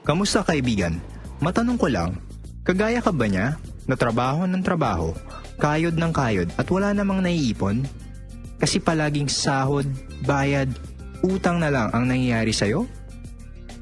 Kamusta kaibigan? Matanong ko lang, kagaya ka ba niya? Na trabaho ng trabaho, kayod ng kayod at wala namang naiipon? Kasi palaging sahod, bayad, utang na lang ang nangyayari sa'yo?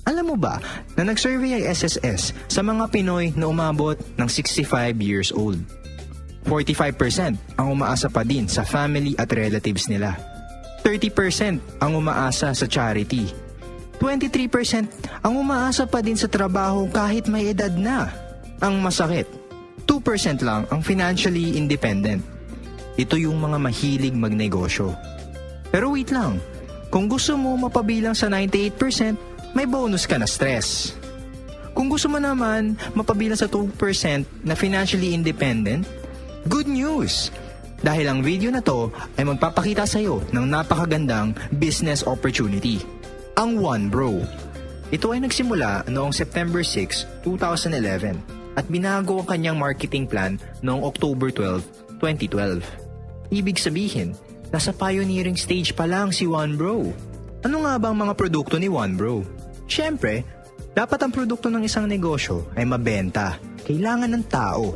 Alam mo ba na nag-survey ay SSS sa mga Pinoy na umabot ng 65 years old? 45% ang umaasa pa din sa family at relatives nila. 30% ang umaasa sa charity. 23% ang umaasa pa din sa trabaho kahit may edad na. Ang masakit, 2% lang ang financially independent. Ito yung mga mahilig magnegosyo. Pero wait lang, kung gusto mo mapabilang sa 98%, may bonus ka na stress. Kung gusto mo naman mapabilang sa 2% na financially independent, good news! Dahil ang video na to ay magpapakita sa iyo ng napakagandang business opportunity. Ang OneBro. Ito ay nagsimula noong September 6, 2011 at binago ang kanyang marketing plan noong October 12, 2012. Ibig sabihin, nasa pioneering stage pa lang si OneBro. Ano nga ba ang mga produkto ni OneBro? Siyempre, dapat ang produkto ng isang negosyo ay mabenta. Kailangan ng tao.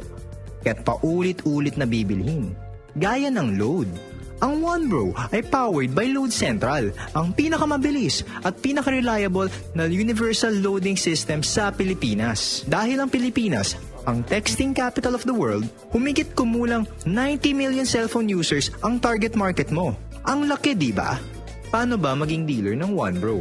Kaya't paulit-ulit na bibilhin. Gaya ng load. Ang OneBro ay powered by Load Central, ang pinakamabilis at pinaka-reliable na universal loading system sa Pilipinas. Dahil ang Pilipinas, ang texting capital of the world, humigit kumulang 90 million cellphone users ang target market mo. Ang laki, di ba? Paano ba maging dealer ng OneBro?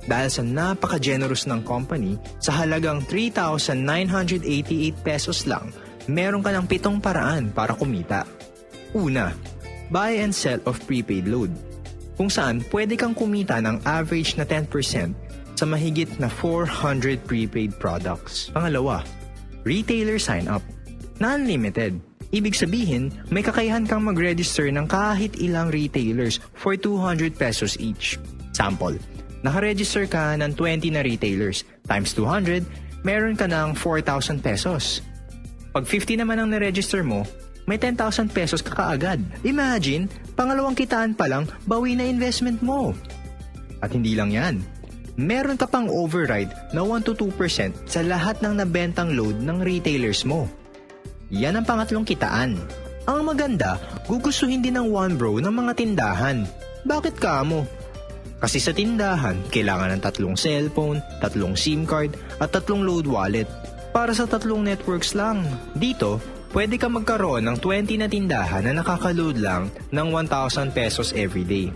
Dahil sa napaka-generous ng company, sa halagang 3,988 pesos lang, meron ka ng 7 paraan para kumita. Una, buy and sell of prepaid load, kung saan pwede kang kumita ng average na 10% sa mahigit na 400 prepaid products. Pangalawa, retailer sign-up na unlimited. Ibig sabihin, may kakayahan kang mag-register ng kahit ilang retailers for 200 pesos each. Sample, nakaregister ka ng 20 na retailers times 200, meron ka ng 4,000 pesos. Pag 50 naman ang na-register mo, may 10,000 pesos ka kaagad. Imagine, pangalawang kitaan pa lang, bawi na investment mo. At hindi lang yan. Meron ka pang override na 1-2% sa lahat ng nabentang load ng retailers mo. Yan ang pangatlong kitaan. Ang maganda, gugustuhin din ng OneBro ng mga tindahan. Bakit ka mo? Kasi sa tindahan, kailangan ng 3 cellphone, 3 SIM card, at 3 load wallet. Para sa 3 networks lang. Dito, pwede ka magkaroon ng 20 na tindahan na nakakaload lang ng 1,000 pesos every day.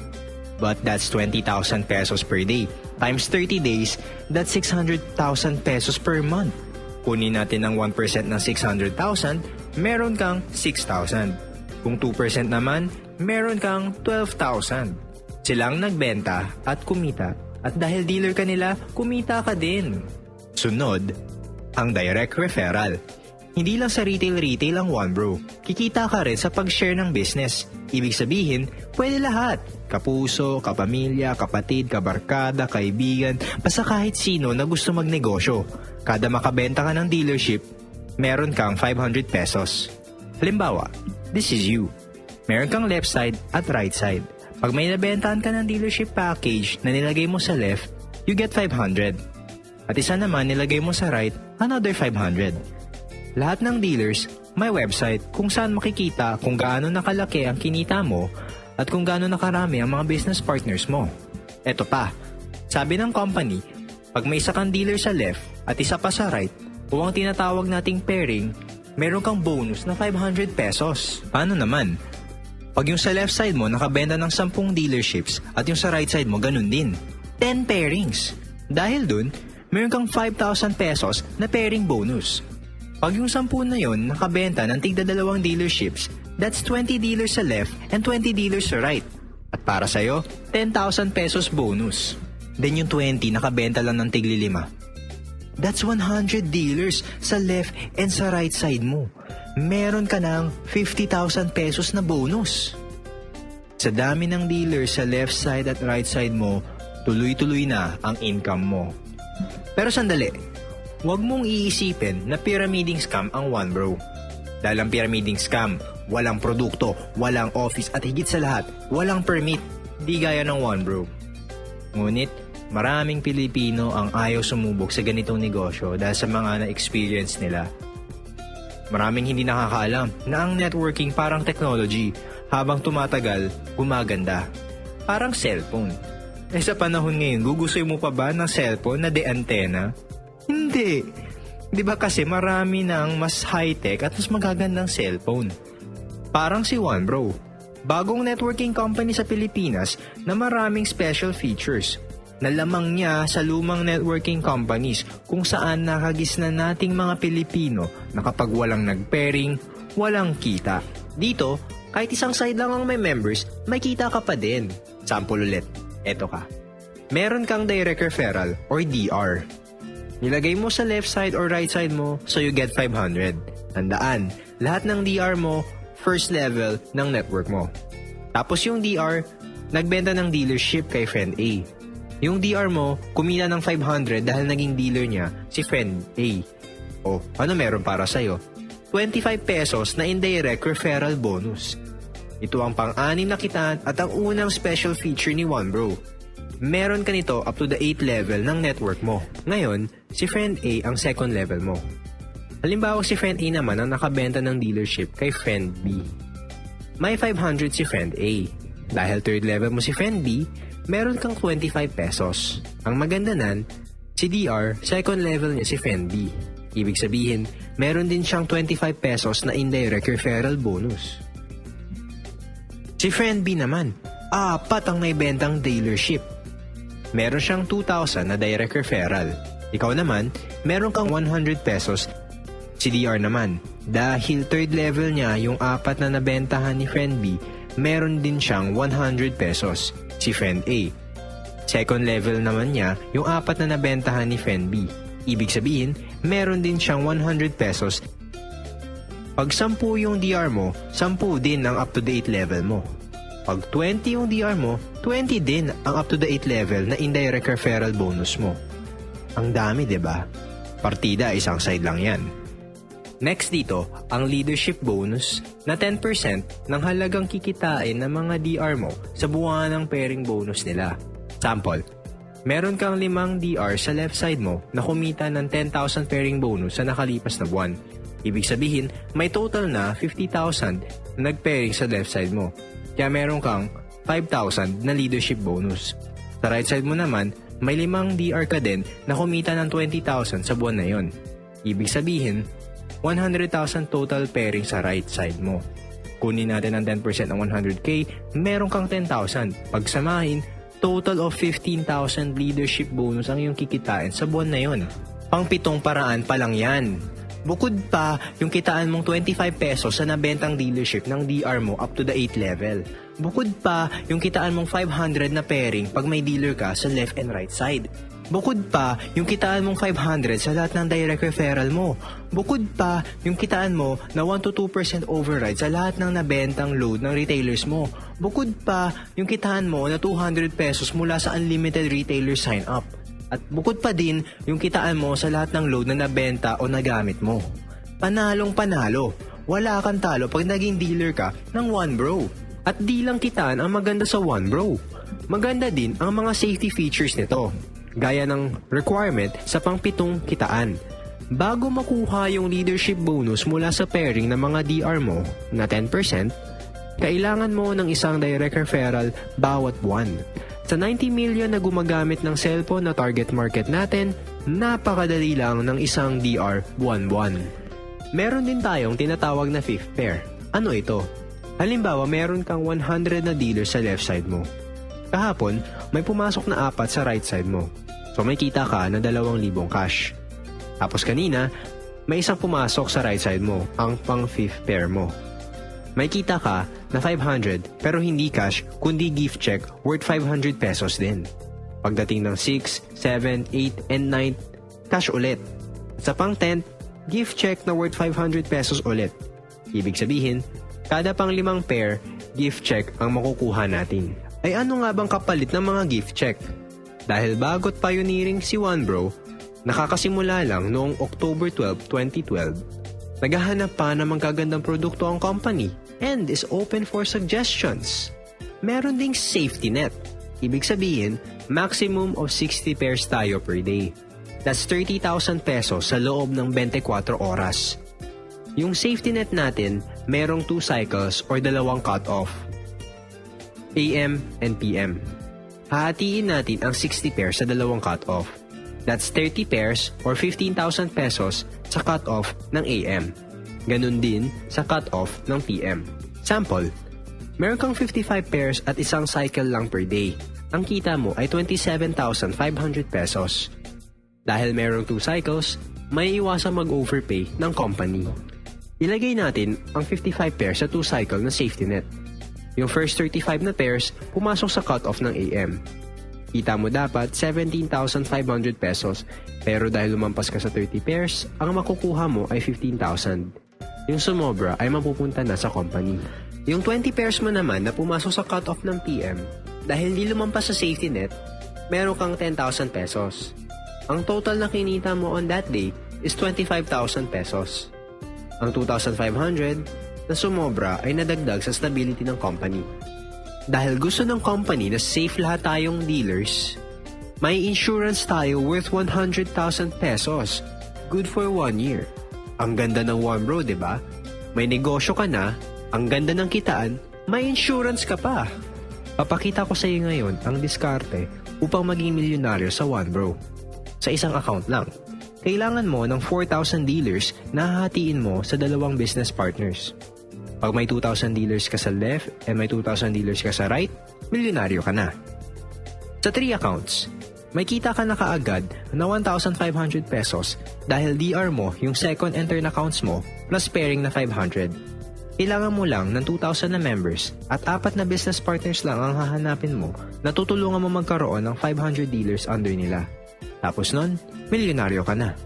But that's 20,000 pesos per day. Times 30 days, that's 600,000 pesos per month. Kunin natin ang 1% ng 600,000, meron kang 6,000. Kung 2% naman, meron kang 12,000. Silang nagbenta at kumita, at dahil dealer ka nila, kumita ka din. Sunod, ang direct referral. Hindi lang sa retail ang OneBro. Kikita ka rin sa pag-share ng business. Ibig sabihin, pwede lahat. Kapuso, kapamilya, kapatid, kabarkada, kaibigan, basta kahit sino na gusto magnegosyo. Kada makabenta ka ng dealership, meron kang 500 pesos. Halimbawa, this is you. Meron kang left side at right side. Pag may nabentahan ka ng dealership package na nilagay mo sa left, you get 500. At isa naman nilagay mo sa right, another 500. Lahat ng dealers may website kung saan makikita kung gaano nakalaki ang kinita mo at kung gaano nakarami ang mga business partners mo. Eto pa, sabi ng company, pag may isa kang dealer sa left at isa pa sa right, o ang tinatawag nating pairing, meron kang bonus na 500 pesos. Paano naman? Pag yung sa left side mo nakabenta ng 10 dealerships at yung sa right side mo ganun din, 10 pairings. Dahil dun, meron kang 5,000 pesos na pairing bonus. Pag yung 10 na yon nakabenta ng tigda 2 dealerships, that's 20 dealers sa left and 20 dealers sa right. At para sa'yo, 10,000 pesos bonus. Then yung 20 nakabenta lang ng tigli 5. That's 100 dealers sa left and sa right side mo. Meron ka ng 50,000 pesos na bonus. Sa dami ng dealers sa left side at right side mo, tuloy-tuloy na ang income mo. Pero sandali, huwag mong iisipin na pyramiding scam ang OneBro. Dahil ang pyramiding scam, walang produkto, walang office at higit sa lahat, walang permit, di gaya ng OneBro. Ngunit, maraming Pilipino ang ayaw sumubok sa ganitong negosyo dahil sa mga na-experience nila. Maraming hindi nakakaalam na ang networking parang technology, habang tumatagal, gumaganda. Parang cellphone. Sa panahon ngayon, gugustuhin mo pa ba ng cellphone na de-antena? Hindi. Di ba kasi marami ng mas high-tech at mas magagandang cellphone. Parang si OneBro, bagong networking company sa Pilipinas na maraming special features. Nalamang niya sa lumang networking companies kung saan nakagisna nating mga Pilipino na kapag walang nag-pairing, walang kita. Dito, kahit isang side lang ang may members, may kita ka pa din. Sample ulit, eto ka. Meron kang direct referral or DR. Nilagay mo sa left side or right side mo, so you get 500. Tandaan, lahat ng DR mo, first level ng network mo. Tapos yung DR, nagbenta ng dealership kay friend A. Yung DR mo, kumita ng 500 dahil naging dealer niya si friend A. O, ano meron para sa'yo? 25 pesos na indirect referral bonus. Ito ang pang-anim na kitaan at ang unang special feature ni OneBro. Meron ka nito up to the 8th level ng network mo. Ngayon, si friend A ang second level mo. Halimbawa si friend A naman ang nakabenta ng dealership kay friend B. May 500 si friend A. Dahil third level mo si friend B, meron kang 25 pesos. Ang maganda nan, si DR, second level niya si friend B. Ibig sabihin, meron din siyang 25 pesos na indirect referral bonus. Si friend B naman, 4 ang naibentang dealership. Meron siyang 2,000 na direct referral. Ikaw naman, meron kang 100 pesos. Si DR naman, dahil third level niya yung 4 na nabentahan ni friend B, meron din siyang 100 pesos. Si friend A. Second level naman niya yung 4 na nabentahan ni friend B. Ibig sabihin, meron din siyang 100 pesos. Pag 10 yung DR mo, 10 din ang up to the 8 level mo. Pag 20 yung DR mo, 20 din ang up to the 8 level na indirect referral bonus mo. Ang dami, 'di ba? Partida, isang side lang yan. Next dito, ang leadership bonus na 10% ng halagang kikitain ng mga DR mo sa buwan ng pairing bonus nila. Sample, meron kang 5 DR sa left side mo na kumita ng 10,000 pairing bonus sa nakalipas na buwan. Ibig sabihin, may total na 50,000 na nag-pairing sa left side mo. Kaya meron kang 5,000 na leadership bonus. Sa right side mo naman, may 5 DR ka din na kumita ng 20,000 sa buwan na yon. Ibig sabihin, 100,000 total pairing sa right side mo. Kunin natin ang 10% ng 100k, meron kang 10,000. Pagsamahin, total of 15,000 leadership bonus ang iyong kikitain sa buwan na yon. Pang-7 paraan pa lang yan. Bukod pa, yung kitaan mong 25 pesos sa nabentang dealership ng DR mo up to the 8th level. Bukod pa, yung kitaan mong 500 na pairing pag may dealer ka sa left and right side. Bukod pa, yung kitaan mong 500 sa lahat ng direct referral mo. Bukod pa, yung kitaan mo na 1-2% override sa lahat ng nabentang load ng retailers mo. Bukod pa, yung kitaan mo na 200 pesos mula sa unlimited retailer sign-up. At bukod pa din, yung kitaan mo sa lahat ng load na nabenta o nagamit mo. Panalong panalo. Wala kang talo pag naging dealer ka ng OneBro. At di lang kitaan ang maganda sa OneBro. Maganda din ang mga safety features nito. Gaya ng requirement sa pang-7 kitaan. Bago makuha yung leadership bonus mula sa pairing ng mga DR mo na 10%, kailangan mo ng isang direct referral bawat buwan. Sa 90 million na gumagamit ng cellphone na target market natin, napakadali lang ng isang DR buwan-buwan. Meron din tayong tinatawag na fifth pair. Ano ito? Halimbawa, meron kang 100 na dealer sa left side mo. Kahapon, may pumasok na 4 sa right side mo. So may kita ka na 2,000 cash. Tapos kanina, may isang pumasok sa right side mo, ang pang fifth pair mo. May kita ka na 500 pero hindi cash kundi gift check worth 500 pesos din. Pagdating ng 6, 7, 8, and 9, cash ulit. Sa pang 10, gift check na worth 500 pesos ulit. Ibig sabihin, kada pang 5 pair, gift check ang makukuha natin. Ay ano nga bang kapalit ng mga gift check? Dahil bago't pioneering si OneBro, nakakasimula lang noong October 12, 2012, naghahanap pa ng magagandang produkto ang company and is open for suggestions. Meron ding safety net. Ibig sabihin, maximum of 60 pairs tayo per day. That's 30,000 pesos sa loob ng 24 oras. Yung safety net natin, merong 2 cycles or dalawang cut-off. AM and PM. Hahatiin natin ang 60 pairs sa dalawang cut-off. That's 30 pairs or 15,000 pesos sa cut-off ng AM. Ganun din sa cut-off ng PM. Sample, meron kang 55 pairs at isang cycle lang per day. Ang kita mo ay 27,500 pesos. Dahil merong 2 cycles, may iwasang mag-overpay ng company. Ilagay natin ang 55 pairs sa 2 cycle na safety net. Yung first 35 na pairs, pumasok sa cut-off ng AM. Kita mo dapat 17,500 pesos, pero dahil lumampas ka sa 30 pairs, ang makukuha mo ay 15,000. Yung sumobra ay mapupunta na sa company. Yung 20 pairs mo naman na pumasok sa cut-off ng PM, dahil di lumampas sa safety net, meron kang 10,000 pesos. Ang total na kinita mo on that day is 25,000 pesos. Ang 2,500 na sumobra ay nadagdag sa stability ng company. Dahil gusto ng company na safe lahat tayong dealers, may insurance tayo worth 100,000 pesos. Good for 1 year. Ang ganda ng One Bro, diba? May negosyo ka na, ang ganda ng kitaan, may insurance ka pa. Papakita ko sa iyo ngayon ang diskarte upang maging milyonaryo sa One Bro. Sa isang account lang. Kailangan mo ng 4,000 dealers na hahatiin mo sa dalawang business partners. Pag may 2,000 dealers ka sa left and may 2,000 dealers ka sa right, milyonaryo ka na. Sa 3 accounts, may kita ka na kaagad na 1,500 pesos dahil DR mo yung second and third accounts mo plus pairing na 500. Kailangan mo lang ng 2,000 na members at 4 na business partners lang ang hahanapin mo na tutulungan mo magkaroon ng 500 dealers under nila. Tapos nun, milyonaryo ka na.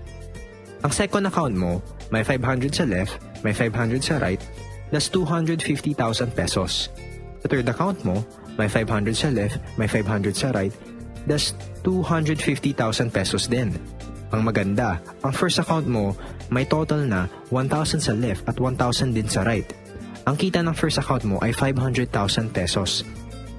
Ang second account mo, may 500 sa left, may 500 sa right, that's 250,000 pesos. Sa third account mo, may 500 sa left, may 500 sa right, that's 250,000 pesos din. Ang maganda, ang first account mo, may total na 1,000 sa left at 1,000 din sa right. Ang kita ng first account mo ay 500,000 pesos.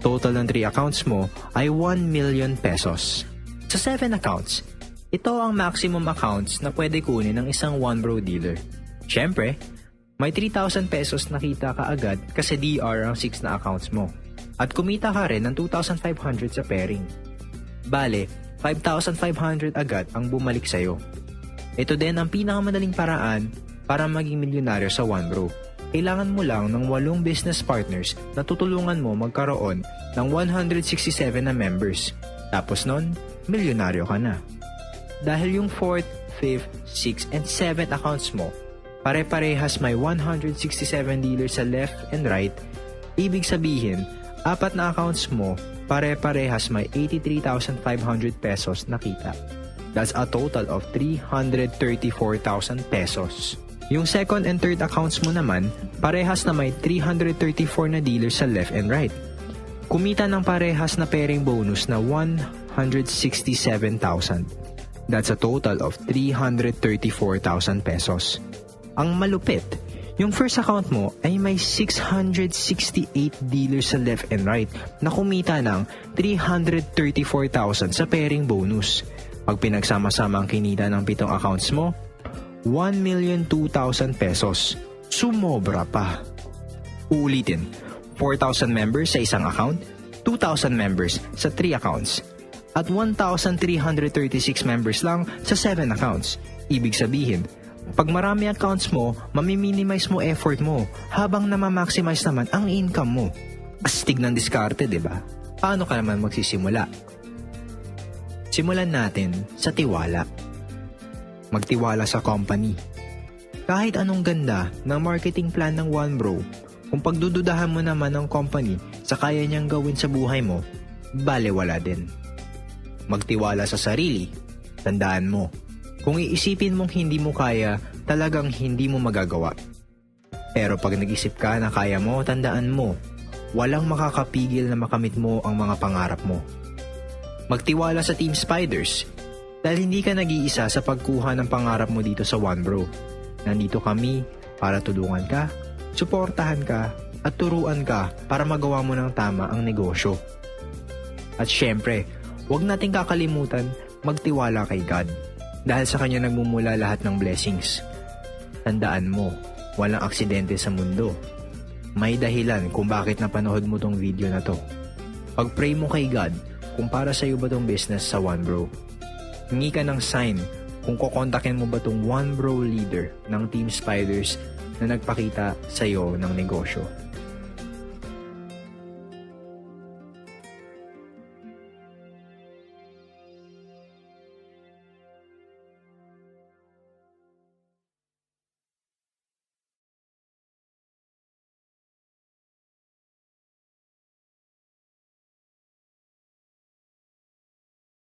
Total ng 3 accounts mo ay 1 million pesos. Sa 7 accounts, ito ang maximum accounts na pwede kunin ng isang One Bro dealer. Siyempre, may 3,000 pesos na kita ka agad kasi DR ang 6 na accounts mo. At kumita ka rin ng 2,500 sa pairing. Bale, 5,500 agad ang bumalik sa'yo. Ito din ang pinakamadaling paraan para maging milyonaryo sa One Bro. Kailangan mo lang ng 8 business partners na tutulungan mo magkaroon ng 167 na members. Tapos nun, milyonaryo ka na. Dahil yung 4th, 5th, 6th, and 7th accounts mo, pare-parehas may 167 dealers sa left and right, ibig sabihin, 4 na accounts mo, pare-parehas may 83,500 pesos na kita. That's a total of 334,000 pesos. Yung second and third accounts mo naman, parehas na may 334 na dealers sa left and right. Kumita ng parehas na pairing bonus na 167,000. That's a total of 334,000 pesos. Ang malupit, yung first account mo ay may 668 dealers sa left and right na kumita ng 334,000 sa pairing bonus. Pag pinagsama-sama ang kinita ng 7 accounts mo, 1,002,000 pesos. Sumobra pa. Uulitin, 4,000 members sa isang account, 2,000 members sa 3 accounts, at 1,336 members lang sa 7 accounts. Ibig sabihin, pag marami accounts mo, mamiminimize mo effort mo habang namamaximize naman ang income mo. Astig ng diskarte, diba? Paano ka naman magsisimula? Simulan natin sa tiwala. Magtiwala sa company. Kahit anong ganda ng marketing plan ng One Bro, kung pagdududahan mo naman ng company sa kaya niyang gawin sa buhay mo, balewala din. Magtiwala sa sarili. Tandaan mo, kung iisipin mong hindi mo kaya, talagang hindi mo magagawa. Pero pag nag-isip ka na kaya mo, tandaan mo, walang makakapigil na makamit mo ang mga pangarap mo. Magtiwala sa Team Spiders. Dahil hindi ka nag-iisa sa pagkuha ng pangarap mo dito sa One Bro. Nandito kami para tulungan ka, suportahan ka, at turuan ka para magawa mo ng tama ang negosyo. At syempre, Huwag nating kakalimutan magtiwala kay God dahil sa Kanya nagmumula lahat ng blessings. Tandaan mo, walang aksidente sa mundo. May dahilan kung bakit napanood mo tong video na to. Pag-pray mo kay God kung para sa'yo ba tong business sa One Bro. Hingi ka ng sign kung kukontakin mo ba tong One Bro leader ng Team Spiders na nagpakita sa'yo ng negosyo.